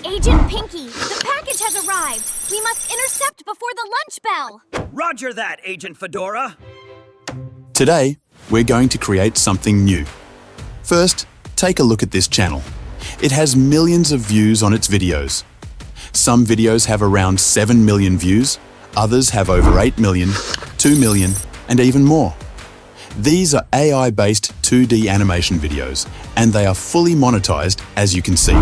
Agent Pinky, the package has arrived. We must intercept before the lunch bell. Roger that, Agent Fedora. Today, we're going to create something new. First, take a look at this channel. It has millions of views on its videos. Some videos have around 7 million views, others have over 8 million, 2 million, and even more. These are AI-based 2D animation videos, and they are fully monetized, as you can see.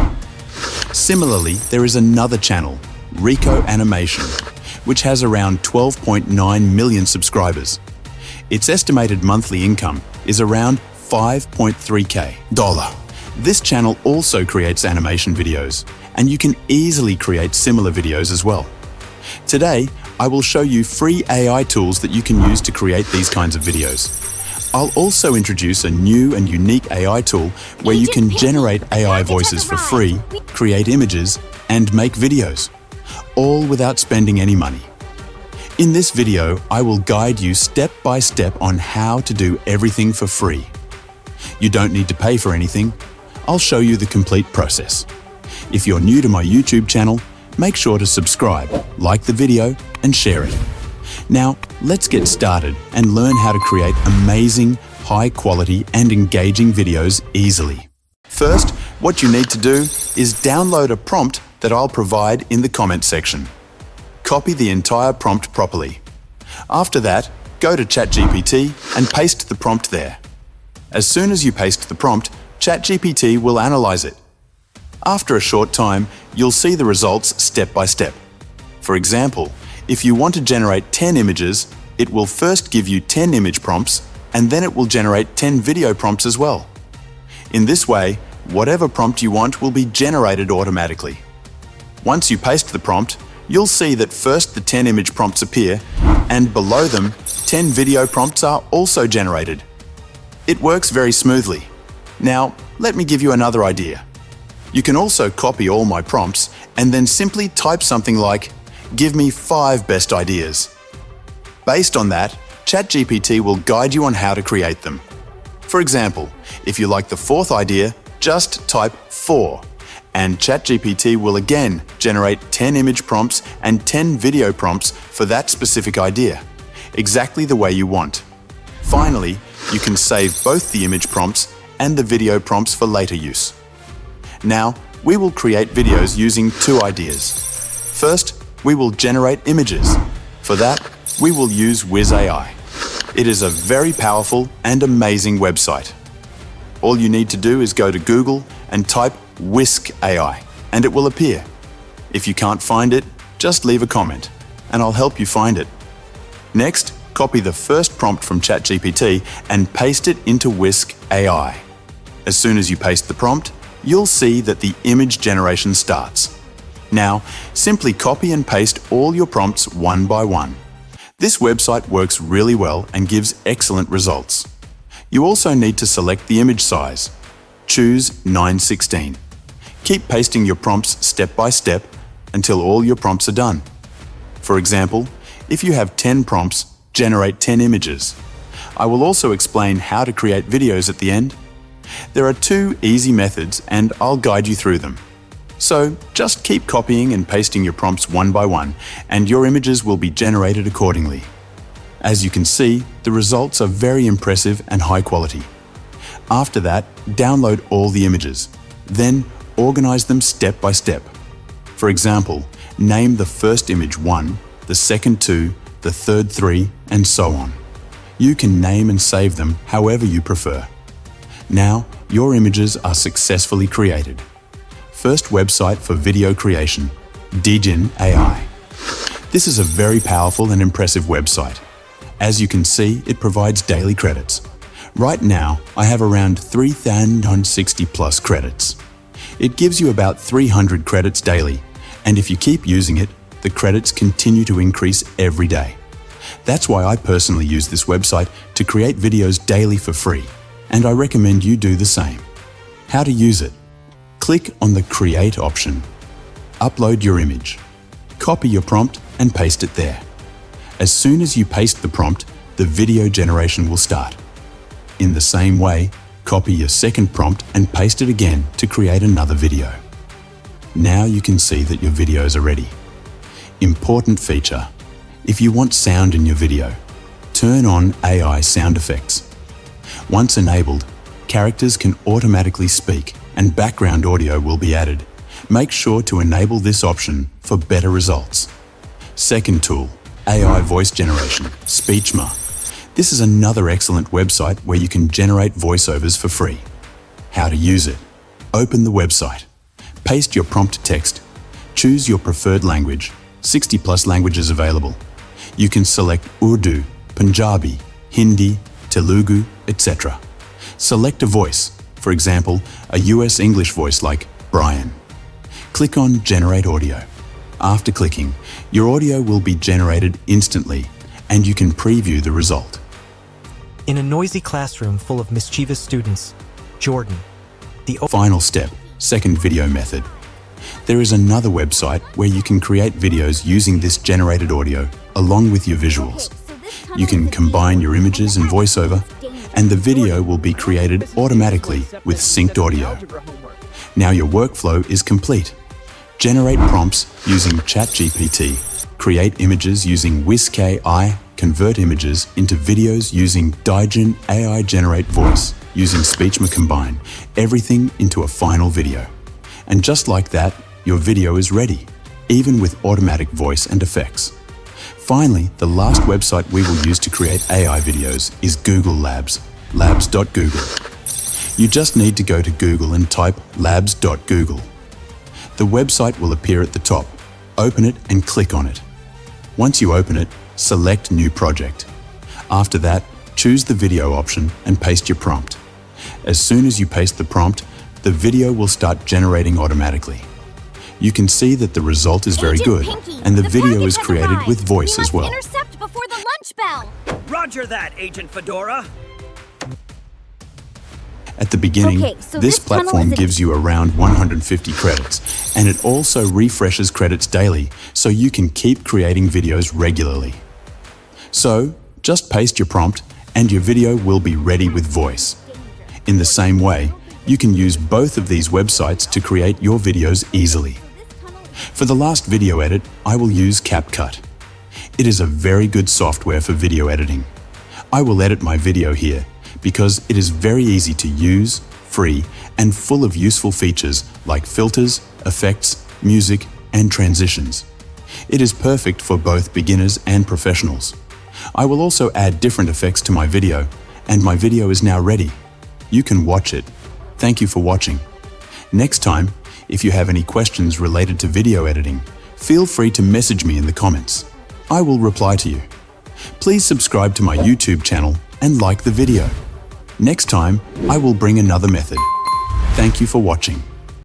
Similarly, there is another channel, Rico Animation, which has around 12.9 million subscribers. Its estimated monthly income is around $5.3K. This channel also creates animation videos, and you can easily create similar videos as well. Today, I will show you free AI tools that you can use to create these kinds of videos. I'll also introduce a new and unique AI tool where you can generate AI voices for free, create images, and make videos, all without spending any money. In this video, I will guide you step by step on how to do everything for free. You don't need to pay for anything. I'll show you the complete process. If you're new to my YouTube channel, make sure to subscribe, like the video, and share it. Now, let's get started and learn how to create amazing, high-quality, and engaging videos easily. First, what you need to do is download a prompt that I'll provide in the comment section. Copy the entire prompt properly. After that, go to ChatGPT and paste the prompt there. As soon as you paste the prompt, ChatGPT will analyze it. After a short time, you'll see the results step by step. For example, if you want to generate 10 images, it will first give you 10 image prompts, and then it will generate 10 video prompts as well. In this way, whatever prompt you want will be generated automatically. Once you paste the prompt, you'll see that first the 10 image prompts appear, and below them, 10 video prompts are also generated. It works very smoothly. Now, let me give you another idea. You can also copy all my prompts and then simply type something like, "Give me 5 best ideas." Based on that, ChatGPT will guide you on how to create them. For example, if you like the 4th idea, just type 4, and ChatGPT will again generate 10 image prompts and 10 video prompts for that specific idea, exactly the way you want. Finally, you can save both the image prompts and the video prompts for later use. Now, we will create videos using 2 ideas. First, we will generate images. For that, we will use WizAI. It is a very powerful and amazing website. All you need to do is go to Google and type Whisk AI, and it will appear. If you can't find it, just leave a comment, and I'll help you find it. Next, copy the first prompt from ChatGPT and paste it into Whisk AI. As soon as you paste the prompt, you'll see that the image generation starts. Now, simply copy and paste all your prompts one by one. This website works really well and gives excellent results. You also need to select the image size. Choose 9:16. Keep pasting your prompts step by step until all your prompts are done. For example, if you have 10 prompts, generate 10 images. I will also explain how to create videos at the end. There are 2 easy methods and I'll guide you through them. So just keep copying and pasting your prompts one by one, and your images will be generated accordingly. As you can see, the results are very impressive and high quality. After that, download all the images. Then organize them step by step. For example, name the first image 1, the second 2, the third 3, and so on. You can name and save them however you prefer. Now, your images are successfully created. First website for video creation, Dijin AI. This is a very powerful and impressive website. As you can see, it provides daily credits. Right now, I have around 3,060 plus credits. It gives you about 300 credits daily, and if you keep using it, the credits continue to increase every day. That's why I personally use this website to create videos daily for free, and I recommend you do the same. How to use it? Click on the Create option. Upload your image. Copy your prompt and paste it there. As soon as you paste the prompt, the video generation will start. In the same way, copy your second prompt and paste it again to create another video. Now you can see that your videos are ready. Important feature. If you want sound in your video, turn on AI sound effects. Once enabled, characters can automatically speak and background audio will be added. Make sure to enable this option for better results. Second tool, AI voice generation, Speechma. This is another excellent website where you can generate voiceovers for free. How to use it? Open the website. Paste your prompt text. Choose your preferred language. 60+ languages available. You can select Urdu, Punjabi, Hindi, Telugu, etc. Select a voice, for example, a US English voice like Brian. Click on Generate Audio. After clicking, your audio will be generated instantly and you can preview the result. In a noisy classroom full of mischievous students, Jordan, the Final step, second video method. There is another website where you can create videos using this generated audio along with your visuals. You can combine your images and voiceover, and the video will be created automatically with synced audio. Now your workflow is complete. Generate prompts using ChatGPT, create images using WhisKai, convert images into videos using Daigen AI Generate Voice, using Speechma Combine, everything into a final video. And just like that, your video is ready, even with automatic voice and effects. Finally, the last website we will use to create AI videos is Google Labs, labs.google. You just need to go to Google and type labs.google. The website will appear at the top. Open it and click on it. Once you open it, select New Project. After that, choose the video option and paste your prompt. As soon as you paste the prompt, the video will start generating automatically. You can see that the result is very Agent good, Pinky, and the the video package is has created arrived. with voice We as must well. intercept before the lunch bell. Roger that, Agent Fedora. At the beginning, Okay, so this this tunnel platform is a- gives you around 150 credits, and it also refreshes credits daily, so you can keep creating videos regularly. So, just paste your prompt, and your video will be ready with voice. In the same way, you can use both of these websites to create your videos easily. For the last video edit, I will use CapCut. It is a very good software for video editing. I will edit my video here because it is very easy to use, free, and full of useful features like filters, effects, music, and transitions. It is perfect for both beginners and professionals. I will also add different effects to my video, and my video is now ready. You can watch it. Thank you for watching. Next time, if you have any questions related to video editing, feel free to message me in the comments. I will reply to you. Please subscribe to my YouTube channel and like the video. Next time, I will bring another method. Thank you for watching.